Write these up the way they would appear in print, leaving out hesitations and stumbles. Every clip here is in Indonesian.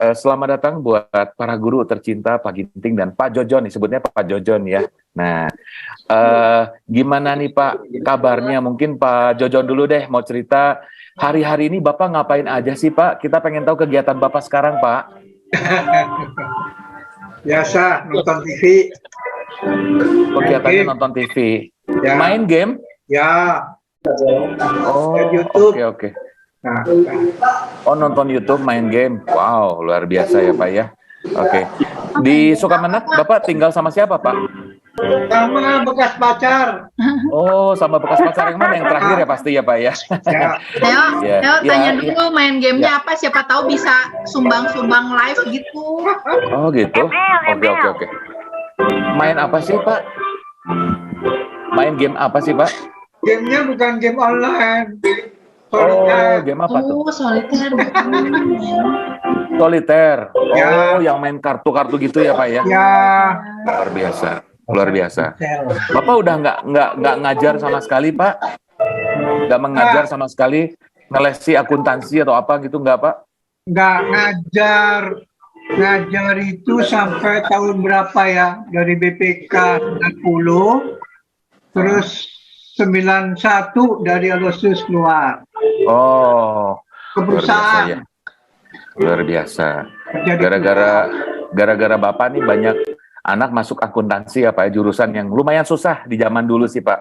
Selamat datang buat para guru tercinta Pak Ginting dan Pak Jojon, nih sebutnya Pak Jojon ya. Nah, gimana nih Pak kabarnya? Mungkin Pak Jojon dulu deh mau cerita hari-hari ini Bapak ngapain aja sih Pak? Kita pengen tahu kegiatan Bapak sekarang Pak. Biasa nonton TV. Kegiatannya nonton TV. Ya. Main game? Ya. Oh, YouTube. Oke. Nah, Oh, nonton YouTube, main game. Wow, luar biasa ya Pak ya. Oke. Di Sukamenet Bapak tinggal sama siapa Pak? sama bekas pacar. Oh, sama bekas pacar yang mana? Yang terakhir ya pasti ya Pak ya. Ya. Theo, tanya dulu main gamenya apa, siapa tahu bisa sumbang-sumbang live gitu. Oh gitu. Oke. Main apa sih Pak? Main game apa sih Pak? Gamenya bukan game online. Oh, game apa tuh? Oh, soliter. Soliter. Ya. Oh, yang main kartu-kartu gitu ya Pak ya? Ya. Luar biasa. Bapak udah nggak ngajar sama sekali Pak? Nggak mengajar sama sekali, ngelesi akuntansi atau apa gitu nggak Pak? Nggak ngajar. Ngajar itu sampai tahun berapa ya? Dari BPK 90, terus 91 dari Agustus keluar. Oh, Ke perusahaan. luar biasa. Jadi Gara-gara Bapak nih banyak anak masuk akuntansi ya Pak ya, jurusan yang lumayan susah di zaman dulu sih Pak.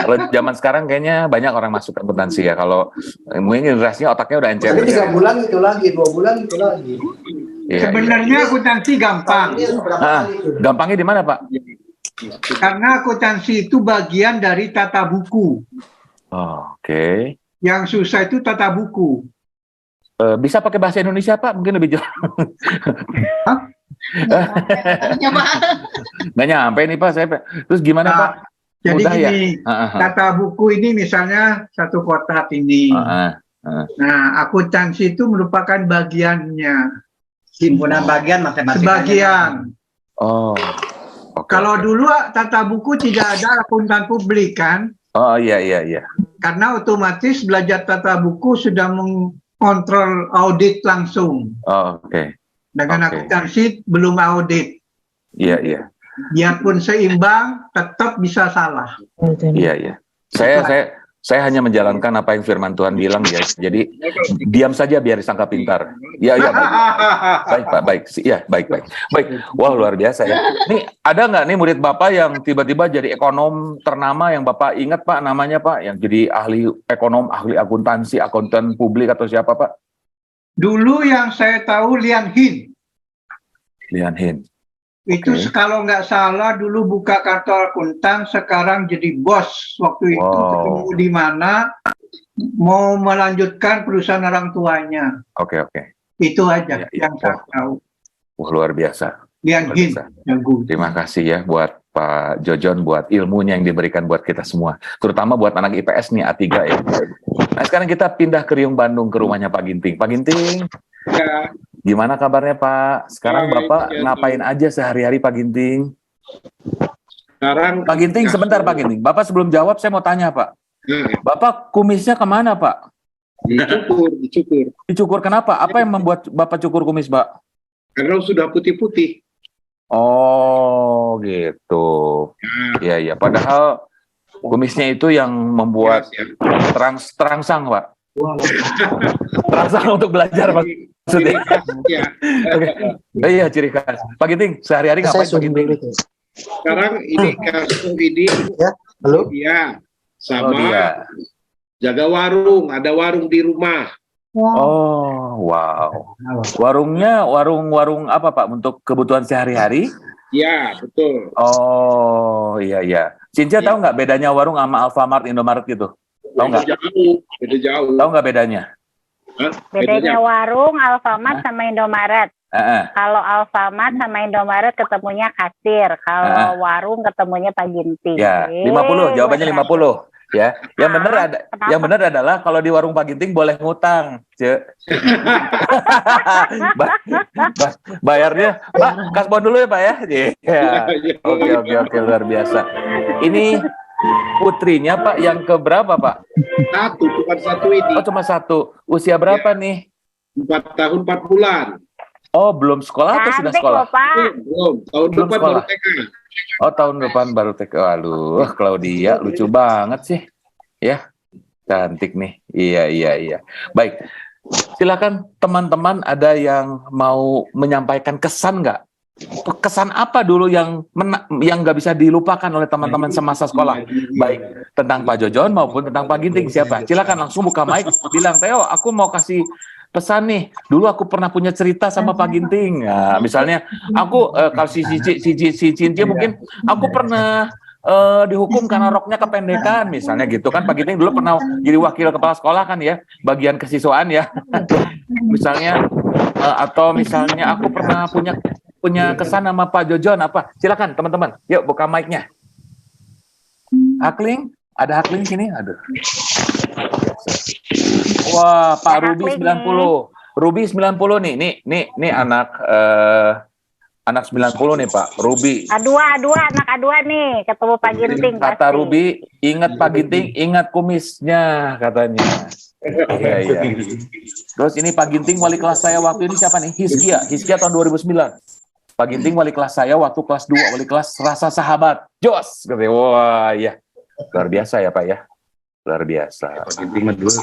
Kalau zaman sekarang kayaknya banyak orang masuk akuntansi ya. Kalau mungkin generasinya otaknya udah encer. Tapi 3 bulan itu lagi, 2 bulan itu lagi. Iya. sebenarnya akuntansi gampang. Gampangnya di mana Pak? Karena akuntansi itu bagian dari tata buku. Oh, oke. Yang susah itu tata buku. Bisa pakai bahasa Indonesia Pak? Mungkin lebih jelas. Nggak nyampe nih Pak saya. Terus gimana Pak? Jadi Mudah ya? gini, tata buku ini misalnya satu kotak ini. Nah, akuntansi itu merupakan bagiannya. Himpunan bagian matematika. Sebagian. Oh. Oke. Kalau dulu tata buku tidak ada akuntan publik kan? Oh iya. Karena otomatis belajar tata buku sudah mengontrol audit langsung. Oh, oke. Dengan Oke. akuntansi belum audit. Iya. Biarpun seimbang, tetap bisa salah. Iya. Saya hanya menjalankan apa yang firman Tuhan bilang ya. Jadi diam saja biar disangka pintar. Iya baik Pak, baik. Iya baik. Wah luar biasa ya. Nih ada nggak nih murid Bapak yang tiba-tiba jadi ekonom ternama yang Bapak ingat Pak namanya Pak, yang jadi ahli ekonom, ahli akuntansi, akuntan publik atau siapa Pak? Dulu yang saya tahu Lian Hin. Lian Hin. Itu Oke. kalau nggak salah dulu buka kantor akuntan, sekarang jadi bos waktu itu. Wow. Ketemu di mana mau melanjutkan perusahaan orang tuanya. Oke. Itu aja Iya. yang saya tahu. Wah luar biasa. Lian Luar Hin. biasa. Jago. Terima kasih ya buat Pak Jojon, buat ilmunya yang diberikan buat kita semua. Terutama buat anak IPS nih, A3 ya. Nah sekarang kita pindah ke Riung Bandung, ke rumahnya Pak Ginting. Pak Ginting, Ya, gimana kabarnya Pak? Sekarang Baik, Bapak ya, ngapain aja sehari-hari Pak Ginting? sekarang Pak Ginting, sebentar Pak Ginting. Bapak sebelum jawab saya mau tanya Pak. Bapak kumisnya kemana Pak? dicukur. Dicukur kenapa? Apa yang membuat Bapak cukur kumis Pak? Karena sudah putih-putih. Oh gitu. Iya. Padahal kumisnya itu yang membuat Ya. terangsang Pak. Terangsang untuk belajar Pak. Maksudnya. Ya. Oke. Iya ciri khas. Pak Ginting, sehari-hari ngapain Pak Ginting? Sekarang ini kasus ini Halo? dia sama Oh dia. jaga warung, ada warung di rumah. Oh wow. Warungnya warung apa Pak untuk kebutuhan sehari-hari? Ya, betul. Oh iya. Cinca Iya. tahu nggak bedanya warung sama Alfamart, Indomaret gitu? Tahu nggak? Beda jauh. Tahu nggak bedanya? Hah? Bedanya warung, Alfamart sama Indomaret. Kalau Alfamart sama Indomaret ketemunya kasir. Kalau warung ketemunya Pak Ginting. Ya, 50. Jawabannya 50. Ya, yang benar adalah kalau di warung Pak Ginting boleh ngutang, Ce. Bayarnya, Pak, kasbon dulu ya Pak ya. Iya. Oke, luar biasa. Ini putrinya Pak yang keberapa Pak? Satu, bukan satu ini. Oh cuma satu. Usia berapa nih? 4 tahun 4 bulan. Oh, belum sekolah atau sudah Cantik sekolah? loh, Pak. Belum. Tahun Belum depan sekolah. baru TK. Oh, tahun depan baru TK. Aduh, Claudia lucu banget sih. Ya, cantik nih. Iya. Baik, silakan teman-teman ada yang mau menyampaikan kesan nggak? Kesan apa dulu yang nggak bisa dilupakan oleh teman-teman semasa sekolah? Baik tentang Pak Jojon maupun tentang Pak Ginting. Siapa? Silakan langsung buka mic, bilang, Theo, aku mau kasih pesan nih. Dulu aku pernah punya cerita sama Pak Ginting. Nah, misalnya aku kalau si Cinci mungkin aku pernah dihukum karena roknya kependekan, misalnya gitu kan. Pak Ginting dulu pernah jadi wakil kepala sekolah kan ya, bagian kesiswaan ya. Misalnya atau misalnya aku pernah punya kesan sama Pak Jojon apa? Silakan teman-teman. Yuk buka mic-nya. Hakling, ada Hakling sini? Aduh. Wah, Pak Ruby 90. Ruby 90 nih. Nih anak 90 nih, Pak. Ruby. Anak A2 nih, ketemu Pak Ginting. Kata pasti. Ruby, ingat Pak Ginting, ingat kumisnya katanya. Iya. Terus ini Pak Ginting wali kelas saya waktu ini siapa nih? Hiskia tahun 2009. Pak Ginting wali kelas saya waktu kelas 2, wali kelas Rasa Sahabat. Jos! Wah, iya. Luar biasa ya, Pak ya. Luar biasa. Pak Ginting dulu.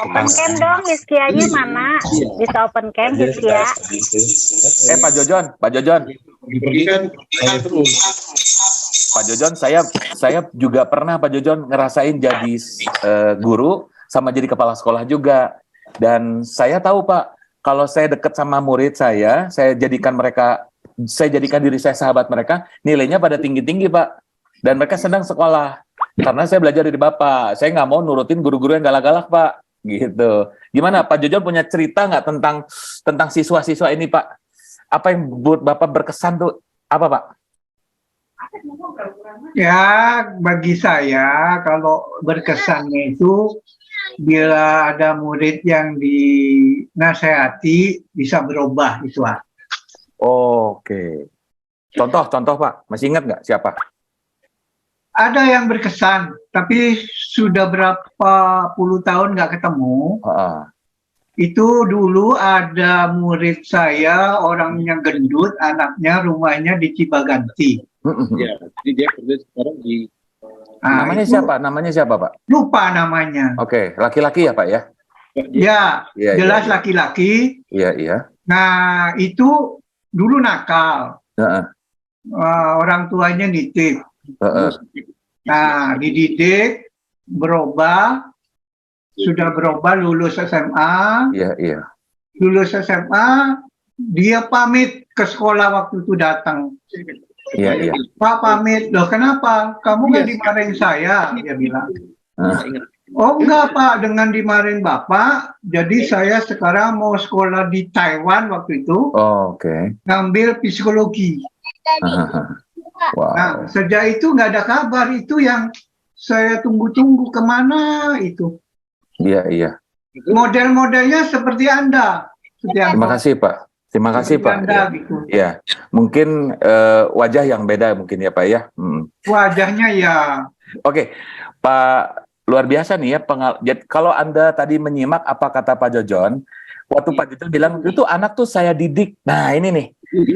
Open cam dong, Hiskianya mana? Bisa open cam, Hiskia. Pak Jojon. Pak Jojon, saya juga pernah Pak Jojon ngerasain jadi guru sama jadi kepala sekolah juga. Dan saya tahu Pak, kalau saya dekat sama murid saya jadikan diri saya sahabat mereka, nilainya pada tinggi-tinggi Pak. Dan mereka senang sekolah. Karena saya belajar dari Bapak. Saya nggak mau nurutin guru-guru yang galak-galak Pak. Gitu. Gimana Pak Jojon punya cerita nggak tentang siswa-siswa ini Pak? Apa yang buat Bapak berkesan tuh? Apa Pak? Ya, bagi saya kalau berkesannya itu bila ada murid yang dinasehati bisa berubah itu Pak. Oke. Contoh Pak, masih ingat nggak siapa? Ada yang berkesan, tapi sudah berapa puluh tahun nggak ketemu. Itu dulu ada murid saya, orangnya gendut, anaknya rumahnya di Cibaganti. Ya, jadi dia kerja sekarang di. Namanya siapa Pak? Lupa namanya. Oke, laki-laki ya Pak ya? Ya, jelas laki-laki. Iya. Nah, itu dulu nakal. Orang tuanya nitip. Nah, dididik, sudah berubah, lulus SMA. Iya. Lulus SMA, dia pamit ke sekolah waktu itu datang. Iya. Pak pamit, loh kenapa? Kamu nggak dimarahin saya, dia bilang. Oh enggak Pak, dengan dimarahin Bapak, jadi saya sekarang mau sekolah di Taiwan waktu itu. Oke. Ngambil psikologi. Wow. Nah, sejak itu nggak ada kabar, itu yang saya tunggu-tunggu kemana itu. Iya. Model-modelnya seperti Anda. Terima kasih Pak. Anda, gitu. Ya, mungkin wajah yang beda mungkin ya Pak ya. Wajahnya ya. Oke, Pak, luar biasa nih ya. Kalau Anda tadi menyimak apa kata Pak Jojon, waktu Pak Jojon bilang itu anak tuh saya didik. Nah ini nih.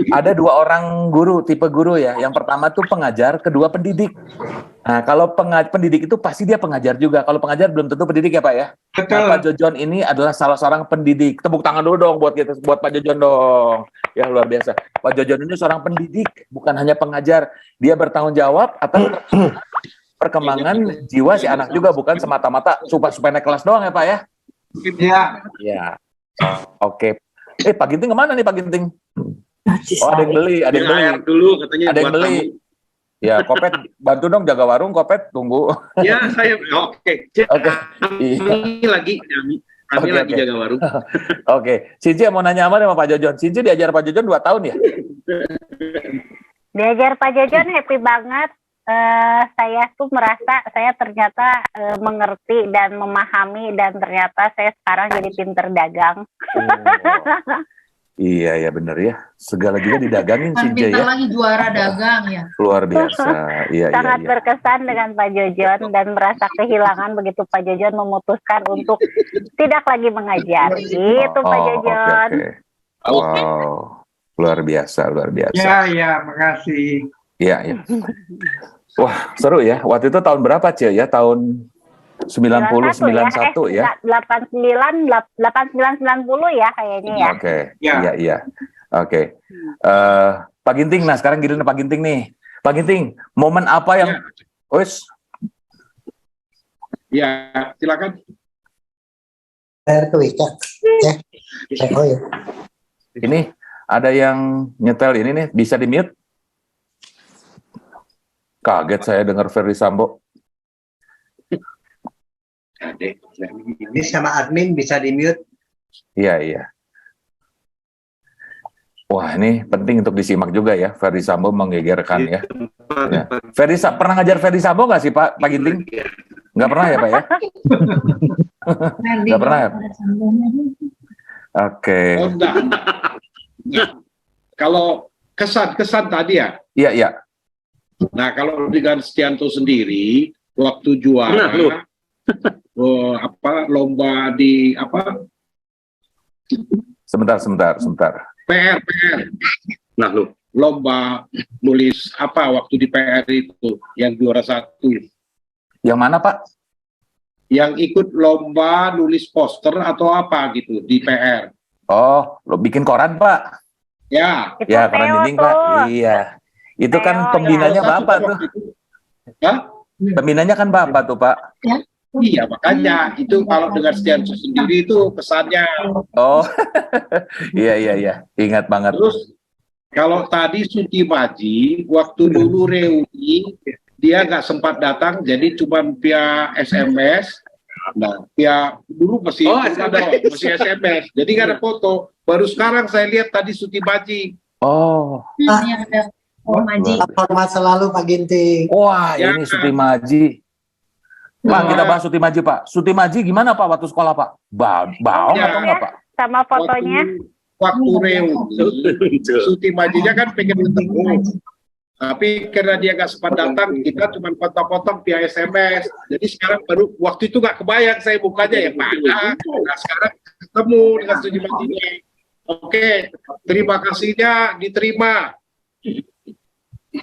Ada 2 orang guru, tipe guru ya. Yang pertama tuh pengajar, kedua pendidik. Nah, kalau pendidik itu pasti dia pengajar juga. Kalau pengajar belum tentu pendidik ya Pak ya. Betul. Nah, Pak Jojon ini adalah salah seorang pendidik. Tepuk tangan dulu dong buat Pak Jojon dong. Ya luar biasa. Pak Jojon ini seorang pendidik, bukan hanya pengajar. Dia bertanggung jawab atas perkembangan jiwa si anak juga, bukan semata-mata supaya naik kelas doang ya Pak ya. Iya. Oke. Pak Ginting kemana nih Pak Ginting? Oh, ada yang beli. Dulu katanya ada yang beli. Ya, Kopet bantu dong jaga warung, Kopet tunggu. Ya, saya oke. Kami lagi jaga warung. Oke. Cinci mau nanya apa sama Pak Jojon? Cinci diajar Pak Jojon 2 tahun ya? Diajar Pak Jojon happy banget. Saya tuh merasa saya ternyata mengerti dan memahami, dan ternyata saya sekarang jadi pinter dagang. Iya ya bener ya, segala juga didagangin Cinca ya. Lagi juara dagang ya. Luar biasa. Iya. Sangat berkesan dengan Pak Jojon dan merasa kehilangan begitu Pak Jojon memutuskan untuk tidak lagi mengajar. Itu Pak Jojon. Wow, luar biasa, luar biasa. Ya, makasih. Iya, iya. Wah, seru ya. Waktu itu tahun berapa, Cie? Ya, tahun 90, 91 ya? 89, 90 ya kayaknya ya. Oke, Ya. iya, iya. Oke. Pak Ginting, nah sekarang giliran Pak Ginting nih. Pak Ginting, momen apa yang... Wes, Ya, silakan. Air ke WC. Oh ya. ini ada yang nyetel ini nih, bisa di-mute? Kaget saya dengar Ferdi Sambo. Ini sama admin bisa di mute. Iya, iya. Wah, ini penting untuk disimak juga ya. Ferdi Sambo menggegerkan ya. Ya. Pernah ngajar Ferdi Sambo nggak sih Pak Ginting? Nggak pernah ya Pak ya? Nggak pernah ya? Oke. Oh, enggak. Nah, kalau kesan tadi ya. Iya, iya. Nah, kalau dengan Setianto sendiri waktu juara lomba di Sebentar. PR. Nah, lomba nulis waktu di PR itu yang juara 1. Yang mana Pak? Yang ikut lomba nulis poster atau apa gitu di PR. Oh, lo bikin koran Pak? Ya. Itu Ya, koran Theo dinding tuh. Pak. Iya. Itu kan Theo, pembinanya Satu Bapak tuh. waktu itu. Hah? Pembinanya kan Bapak tuh Pak. Iya, makanya itu kalau dengan Setianto sendiri itu kesannya. Oh, iya. Ingat banget. Terus kalau tadi Suti Maji waktu dulu reuni dia nggak sempat datang, jadi cuma via SMS. Nah, via dulu masih SMS, jadi nggak ada foto. Baru sekarang saya lihat tadi Suti Maji. Oh, Maji. Hormat selalu Pak Ginting. wah Ya. ini Suti Maji. Pak, kita bahas Suti Maji Pak. Suti Maji gimana Pak waktu sekolah Pak? Baong Ya. atau enggak Pak? Sama fotonya. Waktu reuni, Suti Majinya kan pengen ketemu. Tapi karena dia nggak sempat datang, kita cuma potong-potong via SMS. Jadi sekarang baru waktu itu nggak kebayang saya mukanya yang mana. Nah sekarang ketemu dengan Suti Majinya. Oke, terima kasihnya diterima.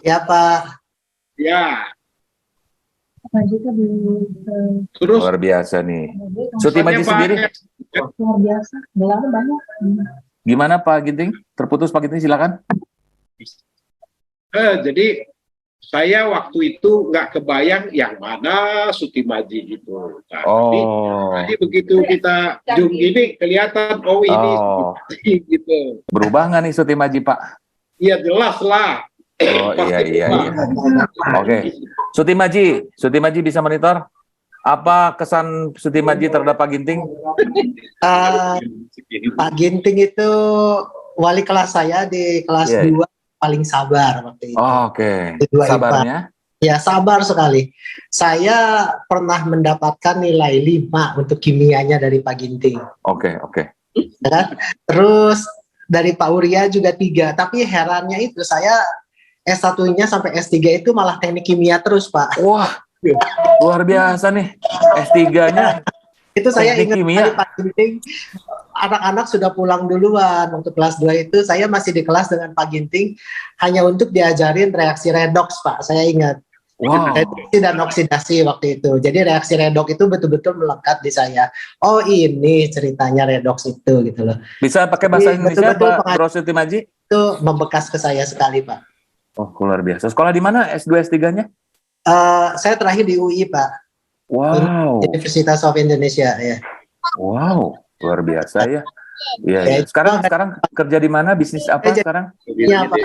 Ya Pak. Ya. Terus Luar biasa nih. Suti Maji Pak, sendiri Luar biasa. Gelarnya banyak. gimana Pak Ginting? Terputus Pak Ginting silakan. jadi saya waktu itu nggak kebayang yang mana Suti Maji gitu. Nah, tapi begitu kita zoom ini kelihatan ini Oh. Suti Maji gitu. Berubah nggak nih Suti Maji Pak? Iya jelas lah. Oh iya. Oke. Suti Maji bisa monitor? Apa kesan Suti Maji terhadap Pak Ginting? Pak Ginting itu wali kelas saya di kelas 2 paling sabar waktu itu. Oh, oke. Kedua Sabarnya? Ya sabar sekali. Saya pernah mendapatkan nilai 5 untuk kimianya dari Pak Ginting. Oke. Ya kan? Terus dari Pak Uria juga 3. Tapi herannya itu saya S1-nya sampai S3 itu malah teknik kimia terus Pak. Wah, luar biasa nih. S3-nya. Itu saya Teknik ingat kimia. sekali Pak Ginting, anak-anak sudah pulang duluan. Untuk kelas 2 itu saya masih di kelas dengan Pak Ginting hanya untuk diajarin reaksi redox Pak, saya ingat. Wow. Reduksi dan oksidasi waktu itu. Jadi reaksi redox itu betul-betul melekat di saya. Oh ini ceritanya redox itu gitu loh. Bisa pakai bahasa Jadi, Indonesia betul-betul Pak Bro Suti Maji? Itu membekas ke saya sekali Pak. Oh, luar biasa. Sekolah di mana S2 S3-nya? Saya terakhir di UI Pak, Wow. Universitas of Indonesia ya. Wow, luar biasa ya. Iya. Ya, Sekarang kerja di mana? Bisnis apa sekarang? Iya Pak.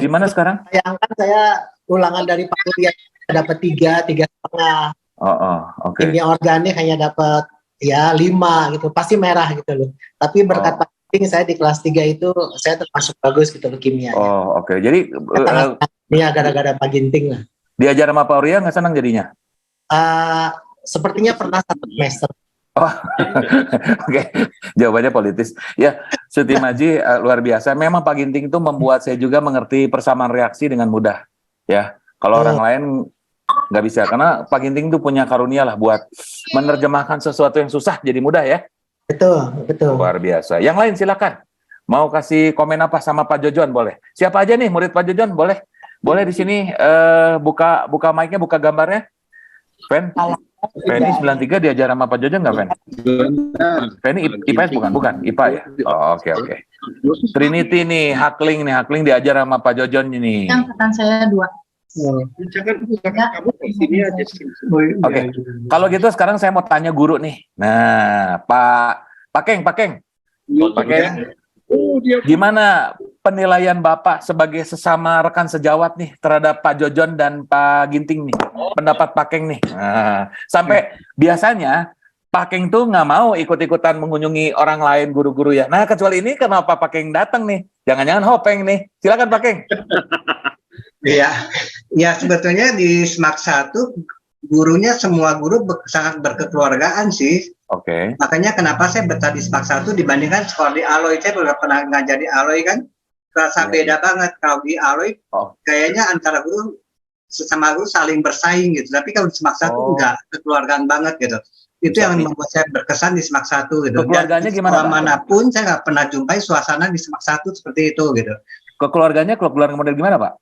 Di mana sekarang? Bayangkan saya ulangan dari Pak Uria dapat 3,5. Oh, oke. Kimia organik hanya dapat ya 5 gitu, pasti merah gitu loh. Tapi berkat Pak Ginting saya di kelas 3 itu saya termasuk bagus gitu loh kimianya. Oh, oke. Jadi Ini gara-gara Pak Ginting lah. diajar sama Pak Uria nggak senang jadinya? Sepertinya pernah 1 semester. Oh, oke. Jawabannya politis. Ya, Suti Maji luar biasa. Memang Pak Ginting itu membuat saya juga mengerti persamaan reaksi dengan mudah. Ya, kalau orang lain nggak bisa. Karena Pak Ginting itu punya karunia lah buat menerjemahkan sesuatu yang susah jadi mudah ya. Betul. Luar biasa. Yang lain silakan. Mau kasih komen apa sama Pak Jojon boleh? Siapa aja nih murid Pak Jojon boleh? Boleh di sini buka mic-nya, buka gambarnya. Fen, Feni 93 diajar sama Pak Jojon nggak, Fen? Feni IPS bukan IPA ya? Oh, oke. Trinity nih, Hakling diajar sama Pak Jojon ini. Yang angkatan saya 2. Jangan kamu di sini aja sih. Oke. Kalau gitu sekarang saya mau tanya guru nih. Nah, Pak Keng. Gimana penilaian Bapak sebagai sesama rekan sejawat nih terhadap Pak Jojon dan Pak Ginting nih? Pendapat Pak Keng nih. Nah, sampai biasanya Pak Keng tuh nggak mau ikut-ikutan mengunjungi orang lain guru-guru ya. Nah, kecuali ini kenapa Pak Keng datang nih? Jangan-jangan hopeng nih. Silakan Pak Keng. Ya sebetulnya di SMAK 1 gurunya semua guru sangat berkekeluargaan sih. Oke. Makanya kenapa saya betah di SMAK 1 dibandingkan sekolah di Aloy. Saya udah pernah ngajar di Aloy kan. Rasa beda banget. Kalau di Aloy kayaknya antara guru sesama guru saling bersaing gitu. Tapi kalau di SMAK 1 enggak, kekeluargaan banget gitu. Itu yang membuat saya berkesan di SMAK 1 gitu. Keluarganya gimana? Manapun saya nggak pernah jumpai suasana di SMAK 1 seperti itu gitu. Keluarga model gimana, Pak?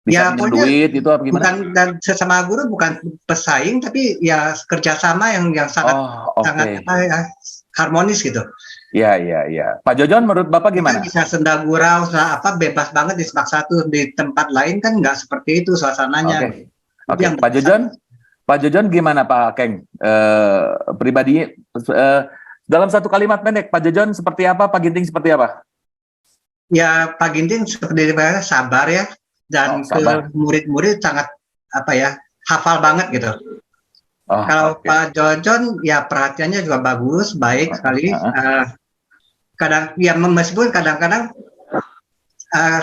Bisa Ya, duit itu apa gimana? Bukan, dan sesama guru bukan pesaing, tapi ya kerjasama yang sangat sangat harmonis gitu. Iya. Pak Jojon menurut Bapak gimana? Bisa senda gurau, bebas banget di SMAK 1. Di tempat lain kan nggak seperti itu suasananya. Oke. Pak Jojon gimana Pak Keng? Pribadi dalam satu kalimat pendek, Pak Jojon seperti apa? Pak Ginting seperti apa? Ya, Pak Ginting seperti sabar ya. Dan ke murid-murid sangat hafal banget gitu. Kalau Pak Jojon ya perhatiannya juga bagus, baik sekali. Kadang ya meskipun kadang-kadang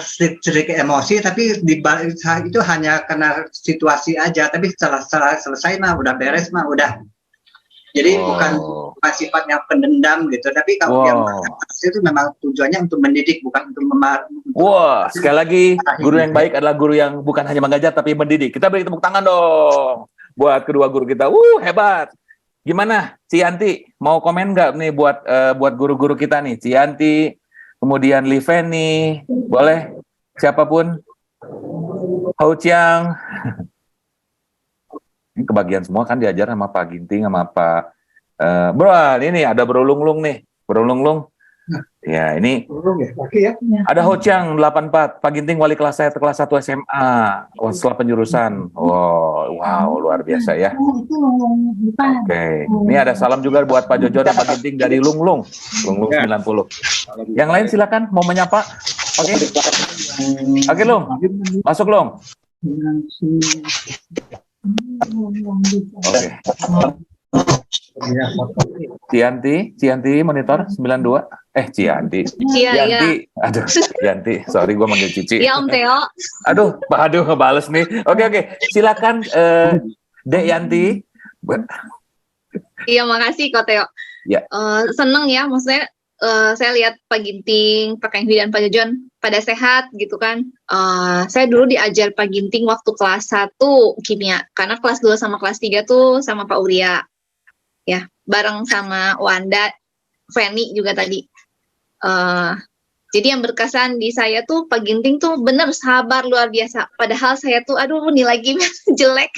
sedikit emosi, tapi itu hanya karena situasi aja. Tapi setelah selesai mah udah beres mah udah. Jadi bukan sifat yang pendendam gitu, tapi kalau yang itu memang tujuannya untuk mendidik, bukan untuk sekali lagi guru yang baik adalah guru yang bukan hanya mengajar tapi mendidik. Kita beri tepuk tangan dong buat kedua guru kita. Hebat. Gimana, Cianti? Mau komen nggak nih buat guru-guru kita nih? Cianti, kemudian Liveni, boleh siapapun. Hao Chiang. Ini kebagian semua kan diajar sama Pak Ginting sama Pak Bro, ini ada Bro Lunglung nih. Bro Lunglung. Ya, ini ada Ho Chiang 84, Pak Ginting wali kelas saya kelas 1 SMA. Setelah penjurusan. Wow, luar biasa ya. Oke. Ini ada salam juga buat Pak Jojo dan Pak Ginting dari Lunglung 90. Yang lain silakan mau menyapa. Oke, Lung. Masuk, Lung. Oke. Cianti monitor 92. Cianti. Aduh, Cianti. Sorry gue manggil Cici. Iya, Om Theo. Aduh, ngebales nih. Oke. Silakan Dek Yanti. Iya, makasih Ko Theo. Ya. Seneng ya, maksudnya saya lihat Pak Ginting, Pak Kenghi dan Pak Jojon pada sehat gitu kan. Saya dulu diajar Pak Ginting waktu kelas 1 kimia, karena kelas 2 sama kelas 3 tuh sama Pak Uria. Ya, bareng sama Wanda, Feni juga tadi. Jadi yang berkesan di saya tuh Pak Ginting tuh bener sabar luar biasa. Padahal saya tuh nilai kimia jelek.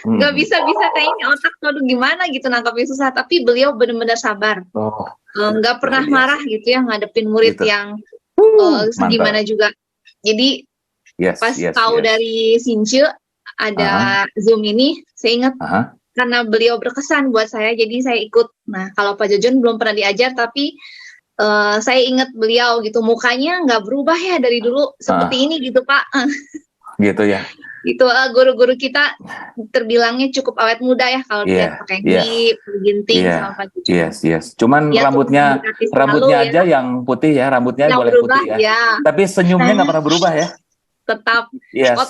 Gak bisa kayaknya otak aduh gimana gitu nangkapnya susah, tapi beliau benar-benar sabar. Nggak pernah marah gitu ya ngadepin murid gitu. Yang gimana juga. Jadi pas tahu dari Sinche ada Zoom ini, saya ingat karena beliau berkesan buat saya, jadi saya ikut. Nah, kalau Pak Jojon belum pernah diajar, tapi saya ingat beliau gitu, mukanya nggak berubah ya dari dulu seperti ini gitu Pak. Gitu ya. Itu guru-guru kita terbilangnya cukup awet muda ya kalau lihat pakai Ginting sama Pak Jojon. Yes. Cuman ya, rambutnya aja yang putih ya, rambutnya yang boleh berubah, putih ya. Tapi senyumnya nggak pernah berubah ya. Tetap.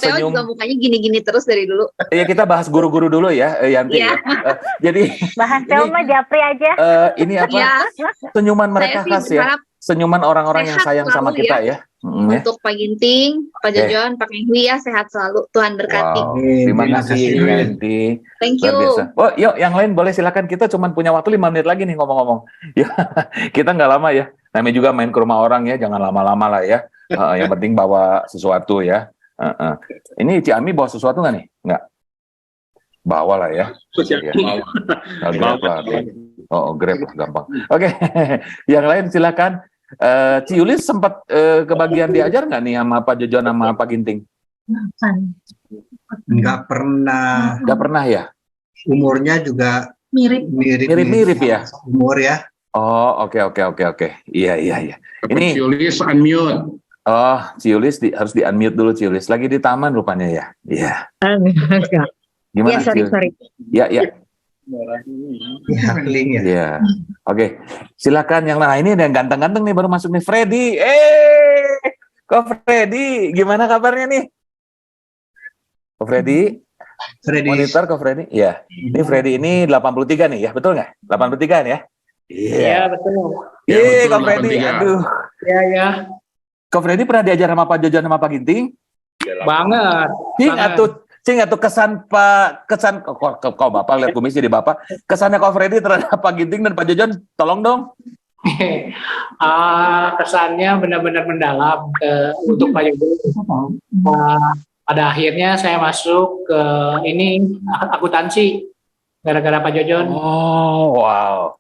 Theo juga mukanya gini-gini terus dari dulu. Iya, kita bahas guru-guru dulu ya, Yanti. Ya. Jadi bahas Theo mah Japri aja. Ini apa? Senyuman mereka khas ya. Senyuman orang-orang yang sayang sama kita ya. Untuk Pak Ginting, Pak Jojon, Pak Engwi ya sehat selalu. Tuhan berkati. Wow, terima kasih Yanti. Thank Luar you. biasa. Oh, yuk yang lain boleh silakan. Kita cuma punya waktu 5 menit lagi nih ngomong-ngomong. Ya, kita nggak lama ya. Namanya juga main ke rumah orang ya, jangan lama-lama lah ya. Yang penting bawa sesuatu ya. Ini Ci Ami bawa sesuatu nggak nih? Nggak. Bawa lah ya. Ya. Grab lah. Oh, Grab lah, gampang. Oke, yang lain silakan. Ci Yulis sempat kebagian diajar nggak nih sama Pak Jojon sama Pak Ginting? Nggak pernah. Nggak pernah ya? Umurnya juga Mirip-mirip ya? Umur ya. Oh, oke. Iya. Ini Julius unmute. oh, Ci Yulis harus di-unmute dulu Ci Yulis. Lagi di taman rupanya ya. Iya. Gimana? Ya, sorry. Ya. Link ya. Iya. Oke. Silakan yang lain. Ini ada yang ganteng-ganteng nih baru masuk nih, Freddy. Kok Freddy? Gimana kabarnya nih? Kok Freddy? Monitor Kok Freddy? Iya. Ini Freddy ini 83 nih ya, betul nggak? 83 ya? Iya, betul. Kok Freddy. Aduh. Iya. Kok Freddy pernah diajar sama Pak Jojon sama Pak Ginting? Banget. Cing atau kesan kau Bapak lihat kumisnya di Bapak, kesannya Kok Freddy terhadap Pak Ginting dan Pak Jojon, tolong dong. Kesannya benar-benar mendalam untuk Pak Jojon. Pada akhirnya saya masuk ke ini akuntansi gara-gara Pak Jojon. Oh, wow.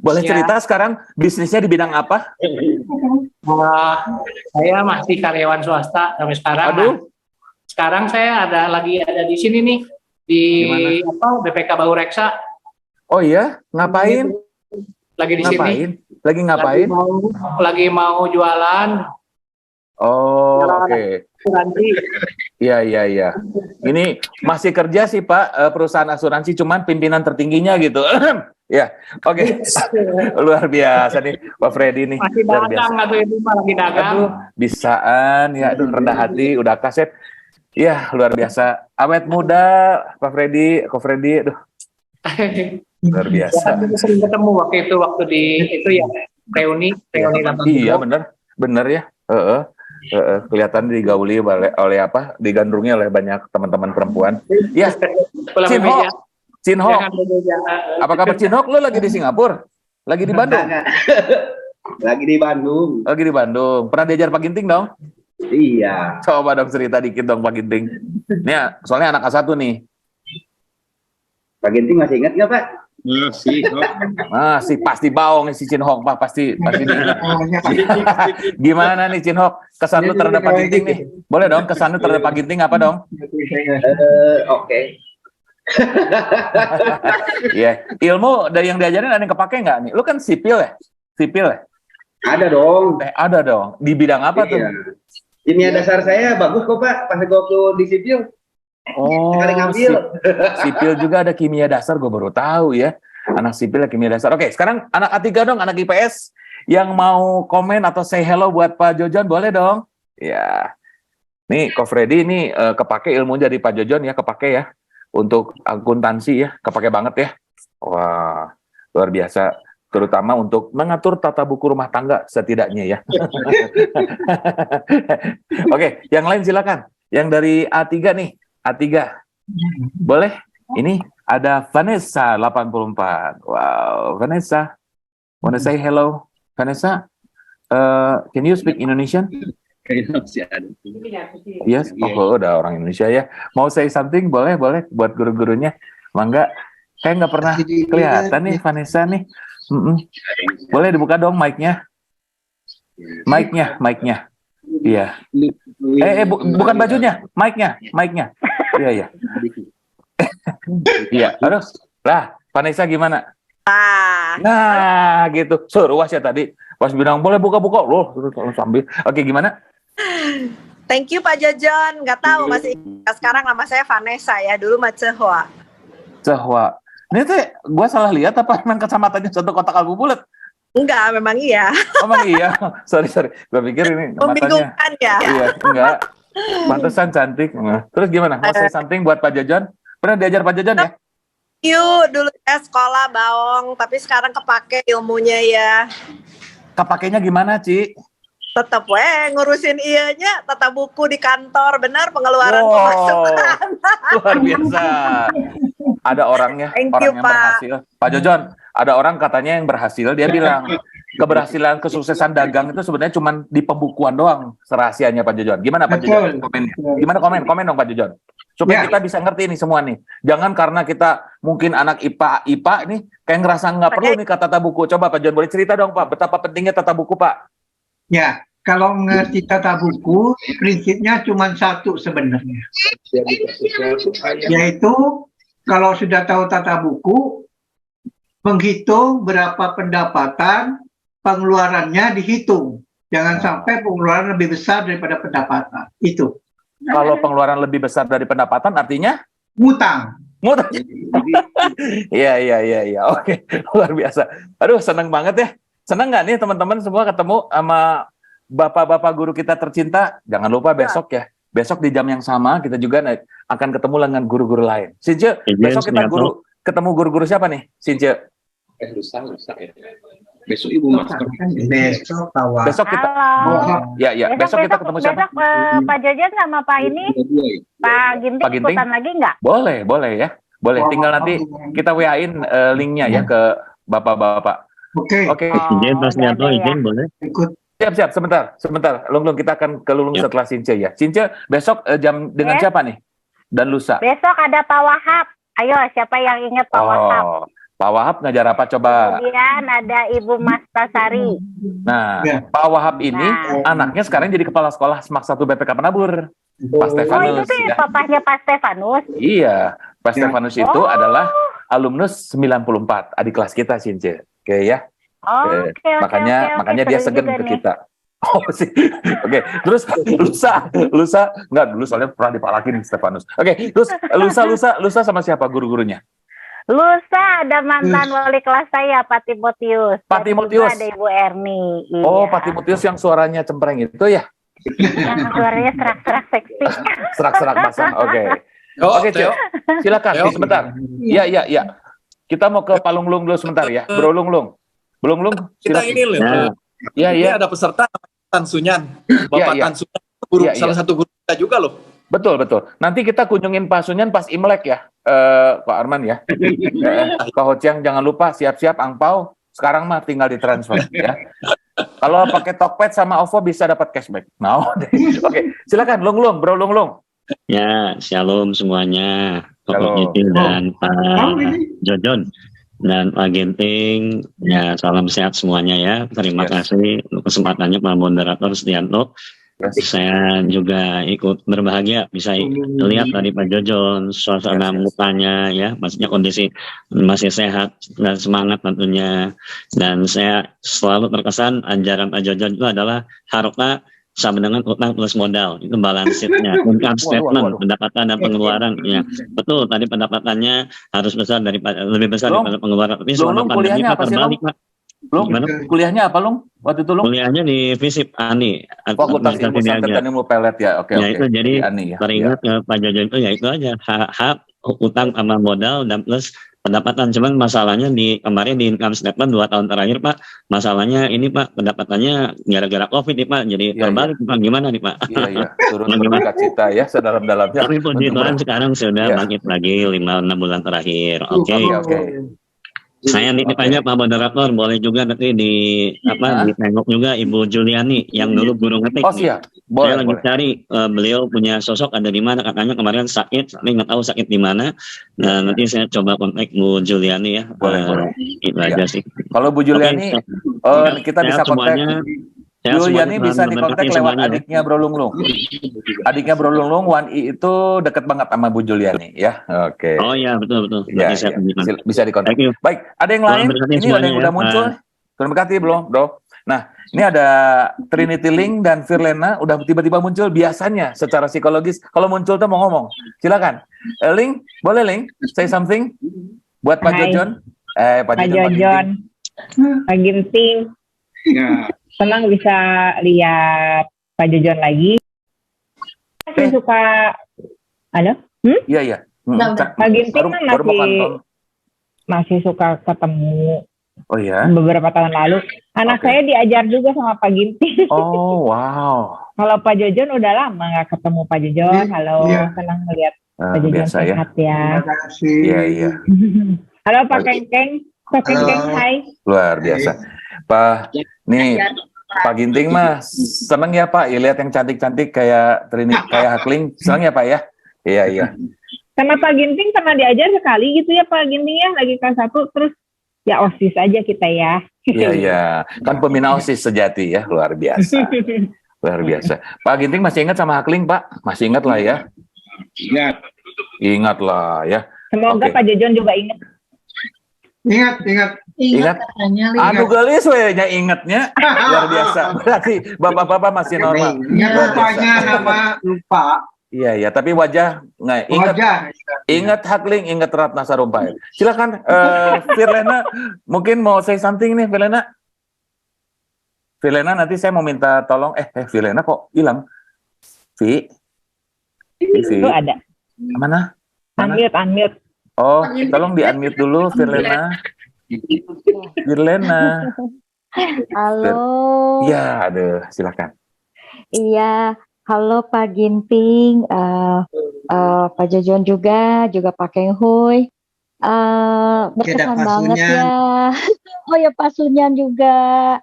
Boleh cerita sekarang bisnisnya di bidang apa? Saya masih karyawan swasta sampai sekarang. Aduh. Sekarang saya ada di sini nih di BPK Baureksa. Oh iya, ngapain? Lagi di sini. Lagi ngapain? Lagi mau jualan. Oh, oke. Asuransi. Iya. Ini masih kerja sih Pak, perusahaan asuransi, cuman pimpinan tertingginya gitu. Ya, oke. Luar biasa nih Pak Freddy nih. Masih dagang atau itu Pak lagi dagang. Aduh, bisaan ya, rendah hati, udah kaset. Ya, luar biasa. Awet muda, Pak Freddy, Kok Freddy, aduh. Luar biasa. Kita sering ketemu waktu di itu ya, reuni 8. Iya, bener ya. Kelihatan digauli oleh apa? Digandrungi oleh banyak teman-teman perempuan. Ya. Cinho. Apa kabar Cinho? Lu lagi di Singapura? Lagi di Bandung? Lagi di Bandung. Pernah diajar Pak Ginting dong? Iya. Coba dong cerita dikit dong Pak Ginting. Ini soalnya anak A1 nih. Pak Ginting masih ingat nggak Pak? Masih pasti baong si Chin Hok Pak, pasti Gimana nih Chin Hok? Kesan lu terhadap Pak Ginting nih? Boleh dong kesan lu terhadap Pak Ginting apa dong? Oke. Ya, ilmu dari yang diajarin ada yang kepake nggak nih? Lu kan sipil ya? Ada dong. Ada dong. Di bidang apa tuh? Kimia dasar saya bagus kok Pak, pas waktu di sipil. Oh, sipil juga ada kimia dasar, gue baru tahu ya. Anak sipil kimia dasar. Oke, sekarang anak A3 dong, anak IPS yang mau komen atau say hello buat Pak Jojon, boleh dong? Ya. Nih, Kok Freddy ini kepake ilmu dari Pak Jojon ya, kepake ya. Untuk akuntansi ya, kepake banget ya. Wah, luar biasa. Terutama untuk mengatur tata buku rumah tangga setidaknya ya. Oke, yang lain silakan. Yang dari A3 nih, A3. Boleh? Ini ada Vanessa 84. Wow, Vanessa. Wanna say hello? Vanessa, can you speak Indonesian? Yes, oh, udah orang Indonesia ya. Mau say something? Boleh buat guru-gurunya. Mangga. Kayak nggak pernah kelihatan nih Vanessa nih. Boleh dibuka dong mic-nya. Mic-nya. Iya. Bukan bajunya, mic-nya. Iya. Iya, aduh. Lah, Vanessa gimana? Nah, gitu. Suruh ya tadi. Pas bilang boleh buka-buka, loh, sambil. Oke, gimana? Thank you Pak Jojon. Nggak tahu masih sekarang nama saya Vanessa ya. Dulu mah Cehwa. Ini tuh gue salah lihat apa memang kecamatannya satu kotak kalbu bulat? Enggak, memang iya. Memang iya. Sorry. Gue pikir ini matanya. Membingungkan ya? Iya, enggak. Pantesan cantik. Terus gimana? Mau say something buat Pak Jojon? Pernah diajar Pak Jojon ya? Yuk, dulu ya sekolah baong, tapi sekarang kepake ilmunya ya. Kepakainya gimana, Ci? tetap ngurusin ianya tata buku di kantor, benar pengeluaran pemasukan. Luar biasa. Ada orangnya, Thank orang you, yang Pak. berhasil. Pak Jojon, ada orang katanya yang berhasil, dia bilang keberhasilan kesuksesan dagang itu sebenarnya cuma di pembukuan doang rahasianya Pak Jojon. Gimana Pak Jojon? Komennya? Gimana komen dong Pak Jojon? Supaya kita bisa ngerti ini semua nih. Jangan karena kita mungkin anak IPA nih kayak ngerasa nggak perlu nih kata tata buku. Coba Pak Jojon boleh cerita dong Pak, betapa pentingnya tata buku Pak. Ya, kalau ngerti tata buku, prinsipnya cuma satu sebenarnya. Yaitu, kalau sudah tahu tata buku, menghitung berapa pendapatan, pengeluarannya dihitung. Jangan sampai pengeluaran lebih besar daripada pendapatan. Itu. Kalau pengeluaran lebih besar dari pendapatan, artinya? Ngutang. Iya. Oke, luar biasa. Aduh, senang banget ya. Senang nggak nih teman-teman semua ketemu sama bapak-bapak guru kita tercinta? Jangan lupa besok ya. Besok di jam yang sama kita juga akan ketemu dengan guru-guru lain. Since, besok kita ketemu guru-guru siapa nih? Since? Lusa ya. Besok Ibu Master. Besok kita. Besok kita ketemu siapa? Besok Pak Jojon sama Pak ini, Pak Ginting ikutan lagi nggak? Boleh ya. Boleh. Tinggal nanti kita WA-in linknya ya ke bapak-bapak. Oke. Izin Mas Nyanto, izin boleh? Siap. Sebentar. Lung, kita akan ke Lulung setelah Since ya. Since, besok jam dengan siapa nih? Dan lusa? Besok ada Pak Wahab. Ayo, siapa yang ingat Pak Wahab? Pak Wahab ngajar apa coba? Kemudian ada Ibu Mastasari. Nah, Pak Wahab ini anaknya sekarang jadi kepala sekolah SMAK 1 BPK Penabur. Pak Stefanus. Oh, itu ya papahnya Pak Stefanus? Iya, Pak Stefanus itu adalah alumnus 94, adik kelas kita, Since. Oke ya. Makanya dia segen ke kita. Oh sih. Oke. Terus lusa enggak dulu soalnya pernah dipalakin Stefanus. Oke, terus lusa sama siapa guru-gurunya? Lusa ada mantan wali kelas saya, Pak Timotius. Pak Timotius. Ada Ibu Erni. Iya. Oh, Pak Timotius yang suaranya cempreng itu ya? Yang suaranya serak-serak seksi. Serak-serak basah. Oke. Oke, Cil. Silakan sebentar. Iya. Kita mau ke Pak Lunglung dulu sebentar ya. Bro Lunglung. Kita ini loh. Ini ada peserta Tan Sunyan. Bapak Tan Sunyan guru salah satu guru kita juga loh. Betul. Nanti kita kunjungin Pak Sunyan pas Imlek ya. Pak Arman ya. Pak Hociang jangan lupa siap-siap angpau. Sekarang mah tinggal ditransfer ya. Kalau pakai Tokped sama OVO bisa dapat cashback. Oke, silakan Bro Lunglung. Ya, shalom semuanya. Pak Ginting dan Pak Jojon dan Pak Ginting. Ya, salam sehat semuanya ya. Terima kasih untuk kesempatannya Pak Moderator Setianto. Saya juga ikut berbahagia bisa lihat dari Pak Jojon suasana mukanya ya, maksudnya kondisi masih sehat dan semangat tentunya. Dan saya selalu terkesan ajaran Pak Jojon itu adalah harta sama dengan utang plus modal, itu balance sheet-nya, income statement, pendapatan dan pengeluaran. Ya, betul. Tadi pendapatannya harus lebih besar daripada pengeluaran. Tapi selama pandemi Pak terbalik Pak. Kuliahnya apa Lung? Waktu itu Lung? Kuliahnya di FISIP ANI. Fakultas Ilmu Santet dan Ilmu Pelet ya. Oke. Itu jadi teringat Pak Jojon itu ya itu aja hak utang sama modal dan plus pendapatan. Cuman masalahnya kemarin di income statement 2 tahun terakhir Pak, masalahnya ini Pak pendapatannya gara-gara COVID nih Pak, jadi terbalik Pak, gimana nih Pak? Iya, turun berduka cita ya sedalam-dalamnya. Tapi puji Tuhan sekarang sudah bangkit lagi 5-6 bulan terakhir. Oke. Saya nitip aja Pak Moderator, boleh juga nanti ditengok juga Ibu Juliani yang dulu guru ngetik. Oh siap, boleh. Saya lagi cari beliau punya sosok ada di mana, katanya kemarin sakit, tapi nggak tahu sakit di mana. Nah nanti saya coba kontak Bu Juliani ya. Boleh. Itu aja sih. Kalau Bu Juliani, kita bisa kontak. Juliani bisa dikontak lewat adiknya Bro Lunglung. Adiknya Bro Lunglung, Wan-I itu deket banget sama Bu Juliani ya. Oke. Oh iya betul. Ya, bisa dikontak. Baik, ada yang lain? Ini ada yang udah muncul. Terima kasih Bro. Nah, ini ada Trinity Link dan Firlena udah tiba-tiba muncul. Biasanya secara psikologis kalau muncul tuh mau ngomong. Silakan. Link, boleh Link? Say something buat Pak Jojon. Pak Jojon. Pak Ginting. Senang bisa lihat Pak Jojon lagi. Masih suka, halo? Iya. Pak Ginting kan masih suka ketemu Oh ya? Beberapa tahun lalu. Anak saya diajar juga sama Pak Ginting. Oh wow. Kalau Pak Jojon udah lama nggak ketemu Pak Jojon. Halo, senang melihat Pak Jojon biasa ya. sehat ya. Terima kasih. Iya. Halo Pak Kengkeng. Pak Kengkeng, hai. Luar biasa. Pak, nih Pak Ginting mah seneng ya Pak, ya lihat yang cantik-cantik kayak kayak Hakling, seneng ya Pak ya? Iya. Sama Pak Ginting pernah diajar sekali gitu ya Pak Ginting ya, lagi kelas 1 terus ya OSIS aja kita ya. Iya. Kan pembina OSIS sejati ya, luar biasa. Luar biasa. Pak Ginting masih ingat sama Hakling Pak? Masih ingat lah ya? Ingat lah ya. Semoga Pak Jojon juga ingat. Ingat katanya. Aduh gelis wehnya ingatnya luar biasa. Berarti bapak-bapak masih normal. Ingat rupanya nama lupa. Iya, tapi wajah nggak ingat. Ingat Hakling, ingat Ratna Sarumpait. Silakan, Firlena, mungkin mau say something nih, Firlena. Firlena, nanti saya mau minta tolong. Firlena kok hilang? Vi? Itu ada. Mana? Unmute. Oh, tolong di-unmute dulu, Firlena. Firlena. Halo. Iya, aduh, silakan. Iya, halo Pak Ginting, Pak Jojon juga Pak Keng Hui. Berkesan banget ya. Oh ya Pak Sunyan juga.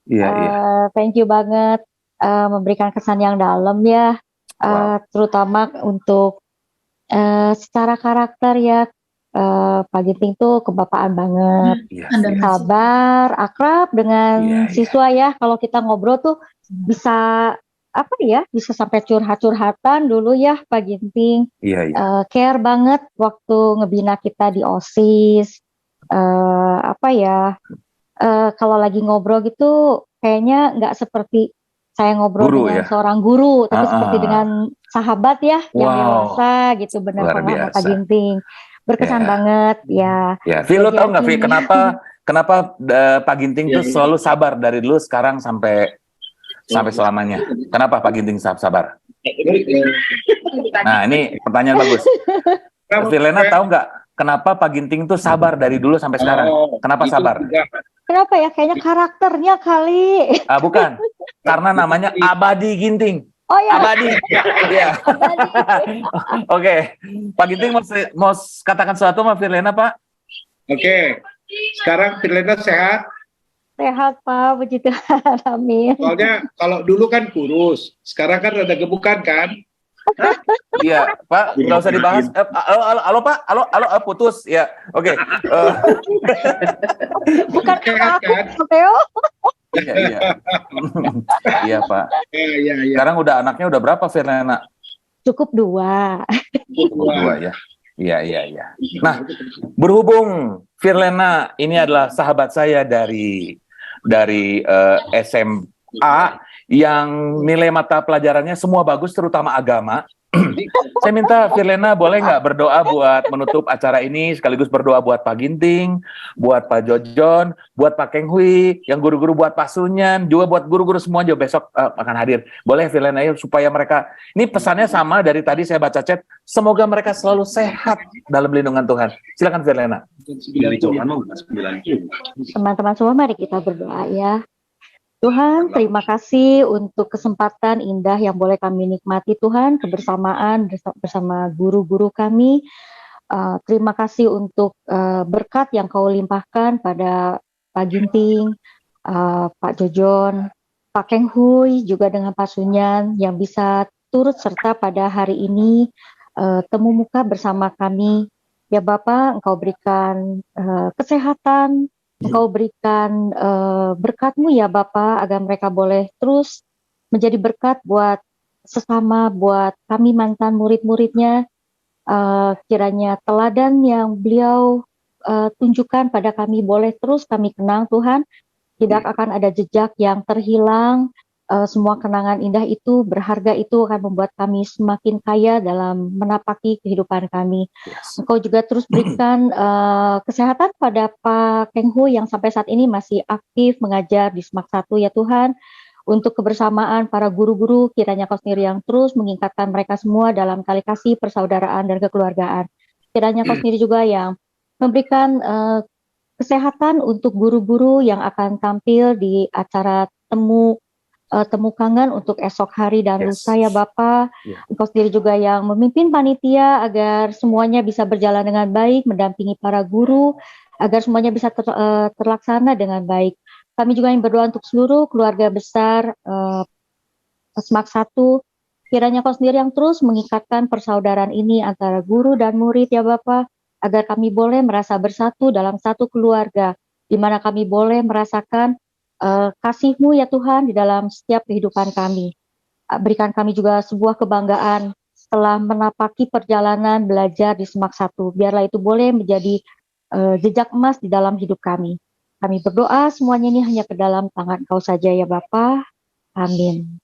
Iya. Thank you banget, memberikan kesan yang dalam ya, terutama untuk secara karakter ya. Pak Ginting tuh kebapaan banget, sabar, akrab dengan siswa ya. Kalau kita ngobrol tuh bisa bisa sampai curhat-curhatan dulu ya Pak Ginting. Care banget waktu ngebina kita di OSIS. Kalau lagi ngobrol gitu kayaknya nggak seperti saya ngobrol dengan seorang guru, tapi seperti dengan sahabat ya yang dewasa gitu. Benar banget Pak Ginting. Berkesan banget ya. Vi, lo tau nggak Vi, kenapa Pak Ginting tuh selalu sabar dari dulu sekarang sampai selamanya? Kenapa Pak Ginting sabar? Nah, ini pertanyaan bagus. Firlena tahu nggak kenapa Pak Ginting tuh sabar dari dulu sampai sekarang? Kenapa sabar? Kenapa ya? Kayaknya karakternya kali. Bukan. Karena namanya Abadi Ginting. Oh ya. Abadi. Iya. Oke. Pak Ginting mau katakan sesuatu sama Firlena, Pak? Oke. Sekarang Firlena sehat? Sehat Pak, puji Tuhan, amin. Soalnya kalau dulu kan kurus, sekarang kan ada gemukan kan? Iya, Pak, nggak usah dibahas. Halo Pak, halo, putus. Ya, oke. Bukan sehat kan? Iya Pak. Iya. Sekarang anaknya udah berapa Firlena? Cukup 2. Dua ya. Iya. Nah, berhubung Firlena ini adalah sahabat saya dari SMA yang nilai mata pelajarannya semua bagus, terutama agama. Saya minta Firlena boleh nggak berdoa buat menutup acara ini, sekaligus berdoa buat Pak Ginting, buat Pak Jojon, buat Pak Keng Hui, yang guru-guru, buat Pak Sunyan, juga buat guru-guru semua juga besok akan hadir. Boleh Firlena ya, supaya mereka, ini pesannya sama dari tadi saya baca chat, semoga mereka selalu sehat dalam lindungan Tuhan. Silakan Firlena. Teman-teman semua, mari kita berdoa ya. Tuhan, terima kasih untuk kesempatan indah yang boleh kami nikmati Tuhan, kebersamaan bersama guru-guru kami. Terima kasih untuk berkat yang Kau limpahkan pada Pak Ginting, Pak Jojon, Pak Keng Hui, juga dengan Pak Sunyan yang bisa turut serta pada hari ini temu muka bersama kami. Ya Bapak, Engkau berikan kesehatan, Engkau berikan berkat-Mu ya Bapa, agar mereka boleh terus menjadi berkat buat sesama, buat kami mantan murid-muridnya. Kiranya teladan yang beliau tunjukkan pada kami boleh terus kami kenang Tuhan. Tidak akan ada jejak yang terhilang. Semua kenangan indah itu, berharga itu akan membuat kami semakin kaya dalam menapaki kehidupan kami. Engkau juga terus berikan kesehatan pada Pak Keng Hui yang sampai saat ini masih aktif mengajar di SMAK 1 ya Tuhan. Untuk kebersamaan para guru-guru, kiranya Kau sendiri yang terus mengingatkan mereka semua dalam tali kasih, persaudaraan, dan kekeluargaan. Kiranya Kau sendiri juga yang memberikan kesehatan untuk guru-guru yang akan tampil di acara temu kangen untuk esok hari dan lusa ya Bapak. Engkau sendiri juga yang memimpin panitia agar semuanya bisa berjalan dengan baik, mendampingi para guru agar semuanya bisa terlaksana dengan baik. Kami juga yang berdoa untuk seluruh keluarga besar Semak 1. Kiranya Kau sendiri yang terus mengikatkan persaudaraan ini antara guru dan murid ya Bapak, agar kami boleh merasa bersatu dalam satu keluarga, di mana kami boleh merasakan kasih-Mu ya Tuhan di dalam setiap kehidupan kami. Berikan kami juga sebuah kebanggaan setelah menapaki perjalanan belajar di Semak 1. Biarlah itu boleh menjadi jejak emas di dalam hidup kami. Kami berdoa semuanya ini hanya ke dalam tangan Kau saja ya Bapa. Amin.